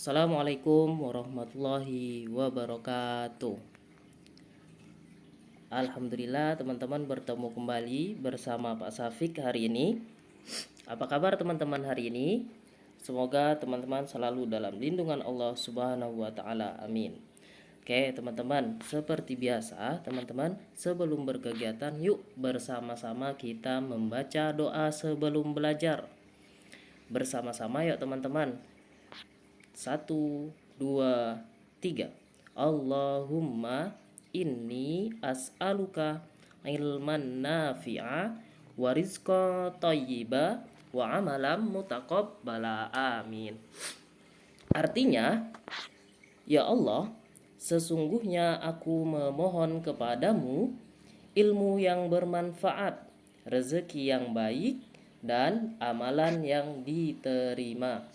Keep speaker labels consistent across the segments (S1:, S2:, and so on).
S1: Assalamualaikum warahmatullahi wabarakatuh. Alhamdulillah teman-teman bertemu kembali bersama Pak Safik hari ini. Apa kabar teman-teman hari ini? Semoga teman-teman selalu dalam lindungan Allah Subhanahu wa taala. Amin. Oke, teman-teman, seperti biasa, teman-teman, sebelum berkegiatan yuk bersama-sama kita membaca doa sebelum belajar. Bersama-sama yuk teman-teman. 1, 2, 3. Allahumma inni as'aluka ilman nafi'a wa rizqa thayyiba wa amalan mutaqabbala. Amin. Artinya, ya Allah, sesungguhnya aku memohon kepadamu ilmu yang bermanfaat, rezeki yang baik, dan amalan yang diterima.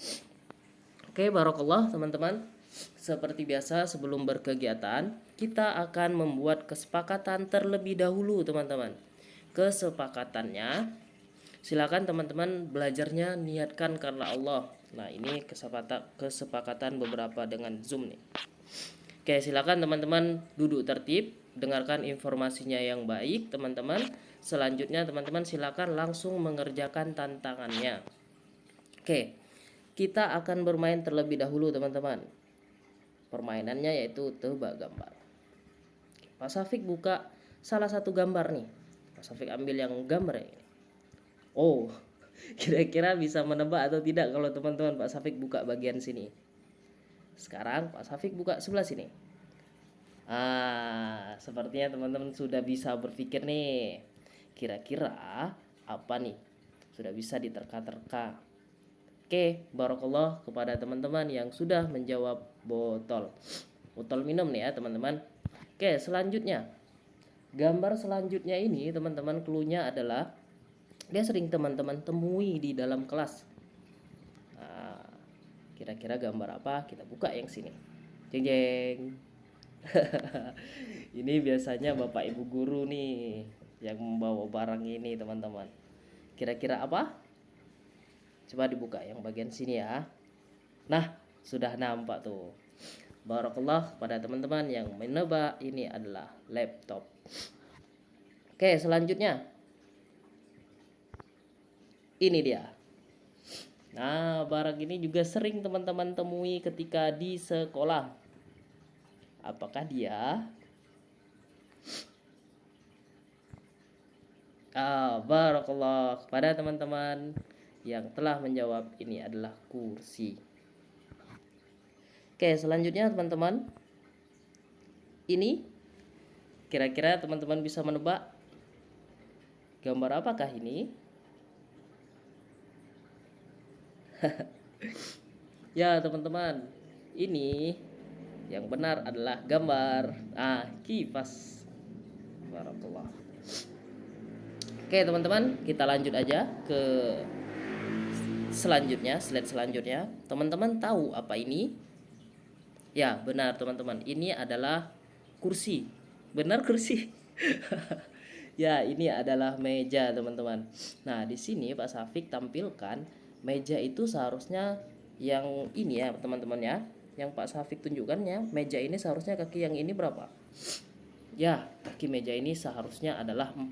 S1: Oke, barakallah teman-teman. Seperti biasa sebelum berkegiatan, kita akan membuat kesepakatan terlebih dahulu teman-teman. Kesepakatannya, silakan teman-teman belajarnya niatkan karena Allah. Nah, ini kesepakatan beberapa dengan Zoom nih. Oke, silakan teman-teman duduk tertib, dengarkan informasinya yang baik teman-teman. Selanjutnya teman-teman silakan langsung mengerjakan tantangannya. Oke, kita akan bermain terlebih dahulu teman-teman. Permainannya yaitu tebak gambar. Pak Safik buka salah satu gambar nih. Pak Safik ambil yang gambar ini. Oh, kira-kira bisa menebak atau tidak kalau teman-teman Pak Safik buka bagian sini. Sekarang Pak Safik buka sebelah sini. Sepertinya teman-teman sudah bisa berpikir nih. Kira-kira apa nih? Sudah bisa diterka-terka. Oke, barakallah kepada teman-teman yang sudah menjawab botol minum nih ya teman-teman. Oke, selanjutnya gambar selanjutnya ini teman-teman, cluenya adalah dia sering teman-teman temui di dalam kelas. Kira-kira gambar apa? Kita buka yang sini. Jeng jeng. Ini biasanya bapak ibu guru nih yang membawa barang ini teman-teman. Kira-kira apa? Coba dibuka yang bagian sini ya. Nah, sudah nampak tuh. Barakallah pada teman-teman yang menebak, ini adalah laptop. Oke, selanjutnya. Ini dia. Nah, barang ini juga sering teman-teman temui ketika di sekolah. Apakah dia? Barakallah pada teman-teman yang telah menjawab, ini adalah kursi. Oke, selanjutnya teman-teman, ini kira-kira teman-teman bisa menebak gambar apakah ini? Ya teman-teman, ini yang benar adalah gambar kipas. Barakallah. Oke teman-teman, kita lanjut aja ke selanjutnya, slide selanjutnya. Teman-teman tahu apa ini? Ya benar teman-teman, ini adalah kursi. Benar, kursi. Ya, ini adalah meja teman-teman. Nah, di sini Pak Safik tampilkan meja itu seharusnya yang ini ya teman-teman ya. Yang Pak Safik tunjukkannya, meja ini seharusnya kaki yang ini berapa? Ya, kaki meja ini seharusnya adalah 4.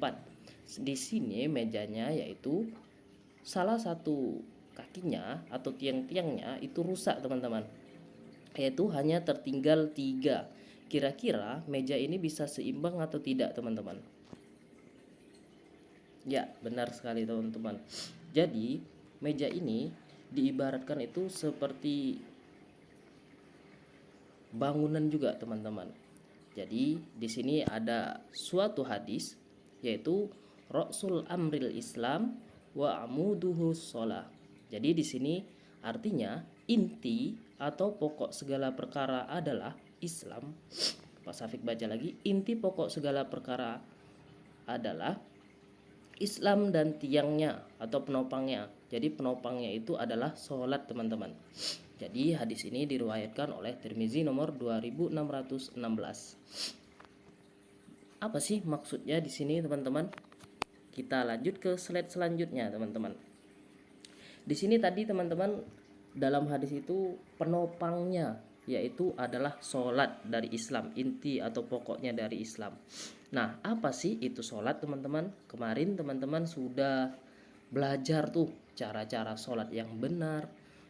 S1: Di sini mejanya yaitu salah satu kakinya atau tiang-tiangnya itu rusak teman-teman, yaitu hanya tertinggal 3. Kira-kira meja ini bisa seimbang atau tidak teman-teman? Ya, benar sekali teman-teman. Jadi meja ini diibaratkan itu seperti bangunan juga teman-teman. Jadi di sini ada suatu hadis yaitu Rasul Amril Islam wa amuduhu sholah. Jadi di sini artinya inti atau pokok segala perkara adalah Islam. Pak Safik baca lagi, inti pokok segala perkara adalah Islam dan tiangnya atau penopangnya. Jadi penopangnya itu adalah sholat teman-teman. Jadi hadis ini diriwayatkan oleh Tirmizi nomor 2616. Apa sih maksudnya di sini teman-teman? Kita lanjut ke slide selanjutnya teman-teman. Di sini tadi teman-teman dalam hadis itu penopangnya, yaitu adalah sholat dari Islam, inti atau pokoknya dari Islam. Nah, apa sih itu sholat teman-teman? Kemarin teman-teman sudah belajar tuh cara-cara sholat yang benar,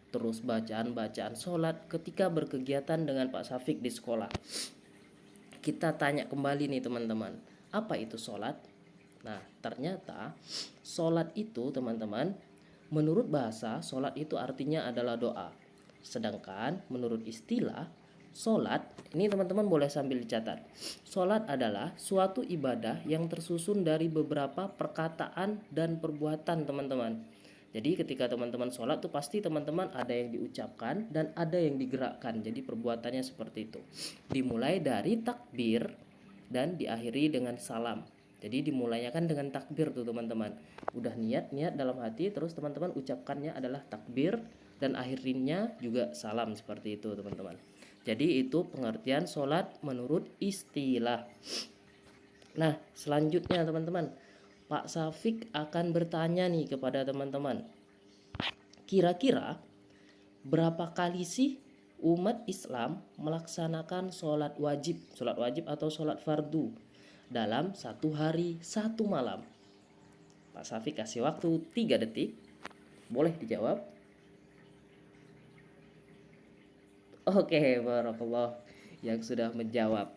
S1: terus bacaan-bacaan sholat ketika berkegiatan dengan Pak Safik di sekolah. Kita tanya kembali nih teman-teman, apa itu sholat? Nah, ternyata sholat itu teman-teman, menurut bahasa sholat itu artinya adalah doa. Sedangkan menurut istilah sholat, ini teman-teman boleh sambil dicatat. Sholat adalah suatu ibadah yang tersusun dari beberapa perkataan dan perbuatan teman-teman. Jadi ketika teman-teman sholat tuh pasti teman-teman ada yang diucapkan dan ada yang digerakkan. Jadi perbuatannya seperti itu. Dimulai dari takbir dan diakhiri dengan salam. Jadi dimulainya kan dengan takbir tuh teman-teman. Udah niat dalam hati, terus teman-teman ucapkannya adalah takbir dan akhirnya juga salam seperti itu teman-teman. Jadi itu pengertian sholat menurut istilah. Nah, selanjutnya teman-teman, Pak Safik akan bertanya nih kepada teman-teman, kira-kira berapa kali sih umat Islam melaksanakan sholat wajib atau sholat fardu dalam satu hari satu malam? Pak Safik kasih waktu 3 detik, boleh dijawab. Oke, barakallah yang sudah menjawab.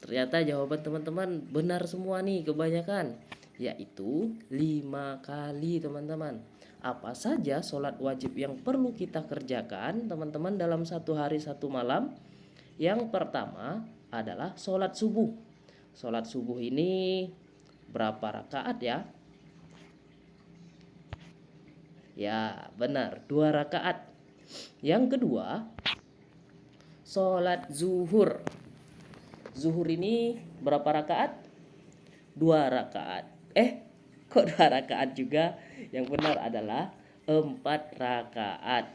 S1: Ternyata jawaban teman-teman benar semua nih kebanyakan, yaitu 5 kali teman-teman. Apa saja sholat wajib yang perlu kita kerjakan teman-teman dalam satu hari satu malam? Yang pertama adalah sholat subuh. Sholat subuh ini berapa rakaat ya? Ya benar, 2 rakaat. Yang kedua, sholat zuhur. Zuhur ini berapa rakaat? 2 rakaat. Kok 2 rakaat juga? Yang benar adalah 4 rakaat.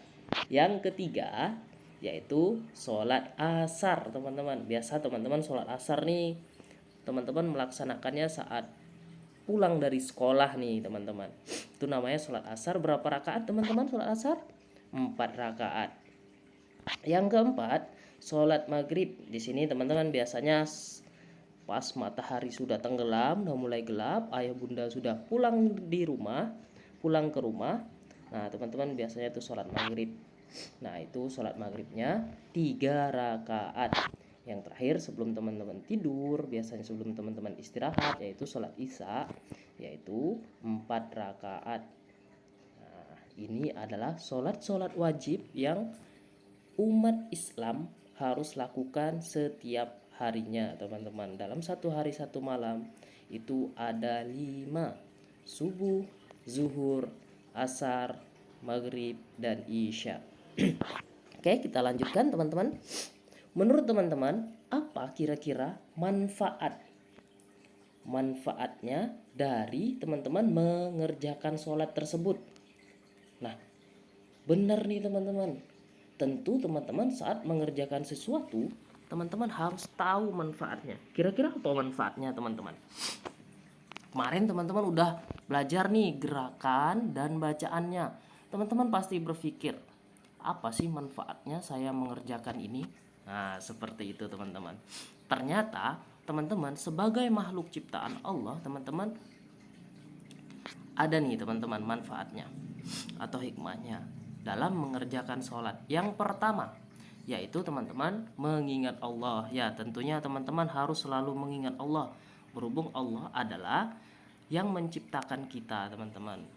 S1: Yang ketiga yaitu sholat asar teman-teman. Biasa teman-teman sholat asar nih, teman-teman melaksanakannya saat pulang dari sekolah nih teman-teman. Itu namanya sholat asar. Berapa rakaat teman-teman sholat asar? 4 rakaat. Yang keempat, sholat maghrib. Di sini teman-teman biasanya pas matahari sudah tenggelam, udah mulai gelap, ayah bunda sudah pulang ke rumah. Nah teman-teman biasanya itu sholat maghrib. Nah itu sholat maghribnya 3 rakaat. Yang terakhir sebelum teman-teman tidur, biasanya sebelum teman-teman istirahat, yaitu sholat isya, yaitu 4 rakaat. Nah ini adalah sholat wajib yang umat Islam harus lakukan setiap harinya teman-teman. Dalam satu hari satu malam itu ada 5: subuh, zuhur, asar, maghrib, dan isya. Oke, kita lanjutkan teman-teman. Menurut teman-teman, apa kira-kira manfaatnya dari teman-teman mengerjakan sholat tersebut? Nah, benar nih teman-teman. Tentu teman-teman saat mengerjakan sesuatu, teman-teman harus tahu manfaatnya. Kira-kira apa manfaatnya teman-teman? Kemarin teman-teman udah belajar nih gerakan dan bacaannya. Teman-teman pasti berpikir, apa sih manfaatnya saya mengerjakan ini? Nah, seperti itu teman-teman. Ternyata teman-teman sebagai makhluk ciptaan Allah, teman-teman ada nih teman-teman manfaatnya atau hikmahnya dalam mengerjakan sholat. Yang pertama yaitu teman-teman mengingat Allah. Ya tentunya teman-teman harus selalu mengingat Allah, berhubung Allah adalah yang menciptakan kita teman-teman.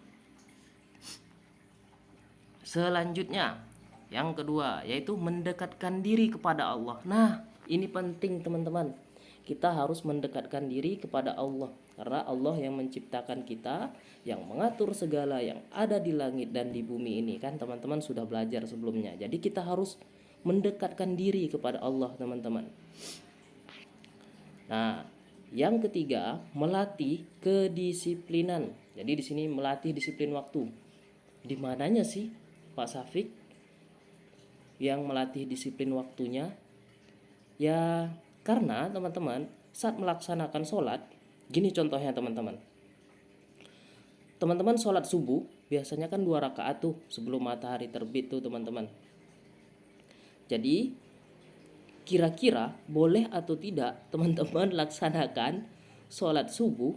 S1: Selanjutnya yang kedua yaitu mendekatkan diri kepada Allah. Nah ini penting teman-teman, kita harus mendekatkan diri kepada Allah, karena Allah yang menciptakan kita, yang mengatur segala yang ada di langit dan di bumi ini. Kan teman-teman sudah belajar sebelumnya. Jadi kita harus mendekatkan diri kepada Allah teman-teman. Nah yang ketiga, melatih kedisiplinan. Jadi di sini melatih disiplin waktu. Di mananya sih Pak Safik yang melatih disiplin waktunya? Ya karena teman-teman saat melaksanakan sholat, gini contohnya teman-teman. Teman-teman sholat subuh, biasanya kan 2 rakaat tuh sebelum matahari terbit tuh teman-teman. Jadi kira-kira boleh atau tidak teman-teman laksanakan sholat subuh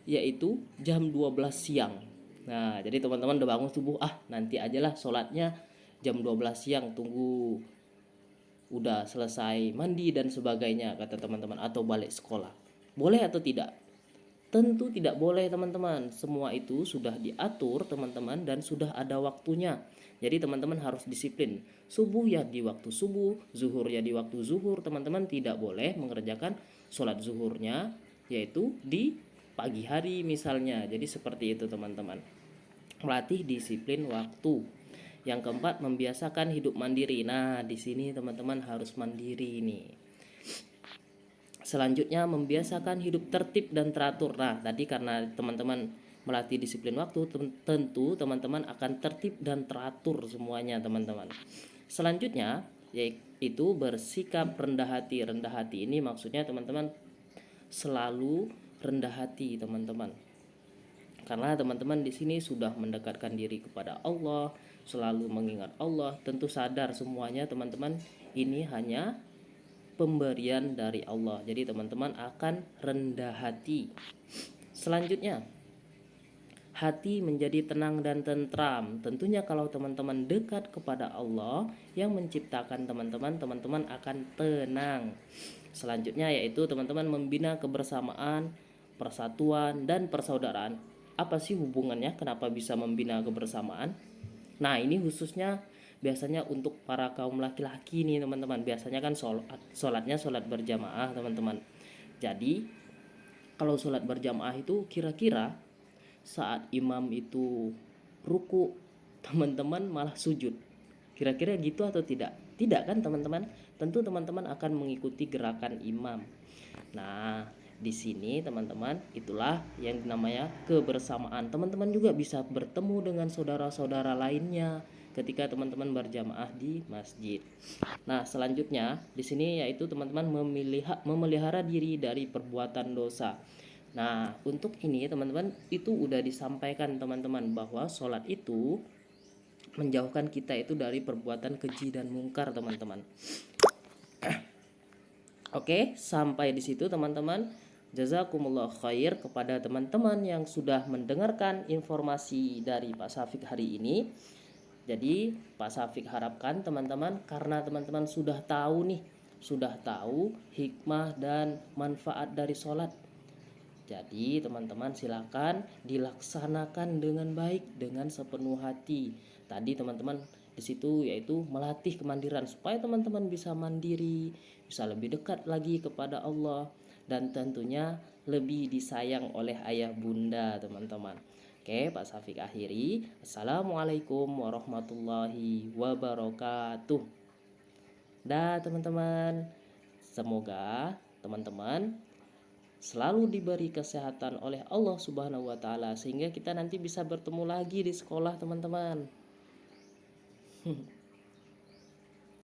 S1: yaitu jam 12 siang. Nah, jadi teman-teman udah bangun subuh, nanti ajalah sholatnya jam 12 siang, tunggu udah selesai mandi dan sebagainya, kata teman-teman, atau balik sekolah. Boleh atau tidak? Tentu tidak boleh teman-teman. Semua itu sudah diatur teman-teman dan sudah ada waktunya. Jadi teman-teman harus disiplin. Subuh ya di waktu subuh, zuhur ya di waktu zuhur. Teman-teman tidak boleh mengerjakan sholat zuhurnya yaitu di pagi hari misalnya. Jadi seperti itu teman-teman. Melatih disiplin waktu. Yang keempat, membiasakan hidup mandiri. Nah, di sini teman-teman harus mandiri nih. Selanjutnya, membiasakan hidup tertib dan teratur. Nah, tadi karena teman-teman melatih disiplin waktu, tentu teman-teman akan tertib dan teratur semuanya teman-teman. Selanjutnya, yaitu bersikap rendah hati. Rendah hati ini maksudnya teman-teman selalu rendah hati teman-teman. Karena teman-teman di sini sudah mendekatkan diri kepada Allah, selalu mengingat Allah, tentu sadar semuanya teman-teman ini hanya pemberian dari Allah. Jadi teman-teman akan rendah hati. Selanjutnya, hati menjadi tenang dan tentram. Tentunya kalau teman-teman dekat kepada Allah yang menciptakan teman-teman, teman-teman akan tenang. Selanjutnya yaitu teman-teman membina kebersamaan, persatuan, dan persaudaraan. Apa sih hubungannya? Kenapa bisa membina kebersamaan? Nah, ini khususnya biasanya untuk para kaum laki-laki nih teman-teman. Biasanya kan sholatnya sholat berjamaah teman-teman. Jadi kalau sholat berjamaah itu kira-kira saat imam itu ruku, teman-teman malah sujud. Kira-kira gitu atau tidak? Tidak kan teman-teman? Tentu teman-teman akan mengikuti gerakan imam. Nah, di sini teman-teman itulah yang namanya kebersamaan. Teman-teman juga bisa bertemu dengan saudara-saudara lainnya ketika teman-teman berjamaah di masjid. Nah, selanjutnya di sini yaitu teman-teman memelihara diri dari perbuatan dosa. Nah, untuk ini teman-teman itu udah disampaikan teman-teman bahwa sholat itu menjauhkan kita itu dari perbuatan keji dan mungkar teman-teman. Oke, sampai di situ teman-teman. Jazakumullah khair kepada teman-teman yang sudah mendengarkan informasi dari Pak Syafiq hari ini. Jadi Pak Syafiq harapkan teman-teman, karena teman-teman sudah tahu hikmah dan manfaat dari sholat. Jadi teman-teman silakan dilaksanakan dengan baik, dengan sepenuh hati. Tadi teman-teman di situ yaitu melatih kemandirian supaya teman-teman bisa mandiri, bisa lebih dekat lagi kepada Allah, dan tentunya lebih disayang oleh ayah bunda teman-teman. Oke, Pak Syafiq akhiri. Assalamualaikum warahmatullahi wabarakatuh. Dah teman-teman. Semoga teman-teman selalu diberi kesehatan oleh Allah Subhanahu wa taala sehingga kita nanti bisa bertemu lagi di sekolah teman-teman.